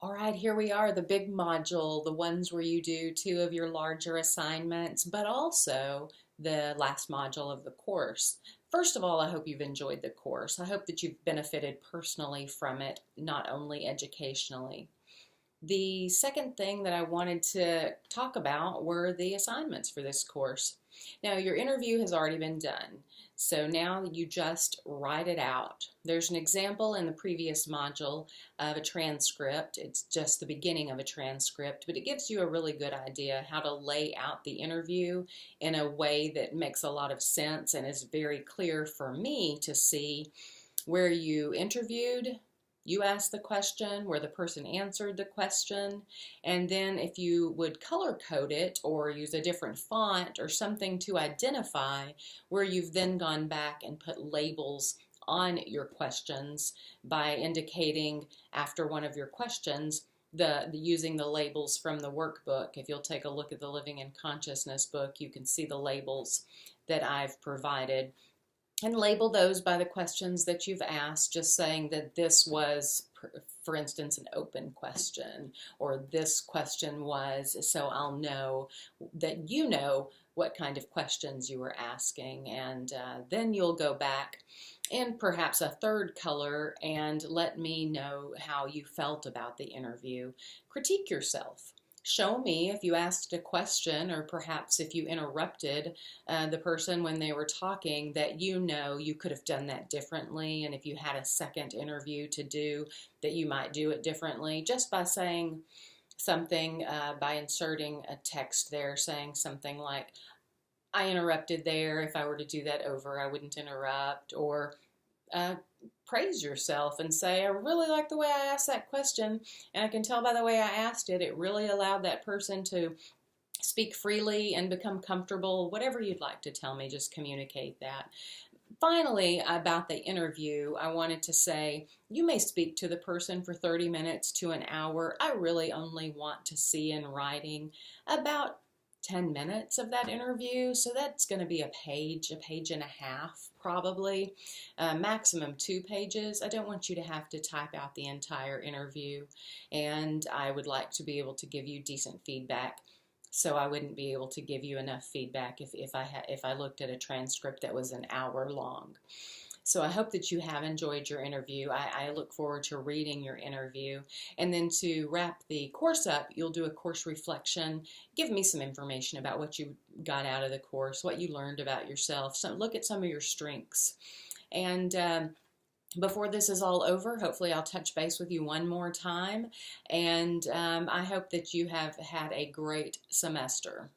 All right, here we are, the big module, the ones where you do two of your larger assignments, but also the last module of the course. First of all, I hope you've enjoyed the course. I hope that you've benefited personally from it, not only educationally. The second thing that I wanted to talk about were the assignments for this course. Now, your interview has already been done, so now you just write it out. There's an example in the previous module of a transcript. It's just the beginning of a transcript, but it gives you a really good idea how to lay out the interview in a way that makes a lot of sense and is very clear for me to see where you interviewed, you asked the question, where the person answered the question, and then if you would color code it or use a different font or something to identify where you've then gone back and put labels on your questions by indicating after one of your questions using the labels from the workbook. If you'll take a look at the Living in Consciousness book, you can see the labels that I've provided. And label those by the questions that you've asked, just saying that this was, for instance, an open question, or this question was, so I'll know that you know what kind of questions you were asking. And then you'll go back in perhaps a third color and let me know how you felt about the interview. Critique yourself. Show me if you asked a question, or perhaps if you interrupted the person when they were talking, that you know you could have done that differently, and if you had a second interview to do, that you might do it differently, just by saying something, by inserting a text there, saying something like, I interrupted there, if I were to do that over, I wouldn't interrupt, or praise yourself and say, I really like the way I asked that question, and I can tell by the way I asked it, it really allowed that person to speak freely and become comfortable. Whatever you'd like to tell me, just communicate that. Finally, about the interview, I wanted to say, you may speak to the person for 30 minutes to an hour. I really only want to see in writing about 10 minutes of that interview, so that's going to be a page and a half probably, maximum 2 pages. I don't want you to have to type out the entire interview, and I would like to be able to give you decent feedback, so I wouldn't be able to give you enough feedback if I looked at a transcript that was an hour long. So I hope that you have enjoyed your interview. I look forward to reading your interview. And then to wrap the course up, you'll do a course reflection. Give me some information about what you got out of the course, what you learned about yourself. So look at some of your strengths. And before this is all over, hopefully I'll touch base with you one more time. And I hope that you have had a great semester.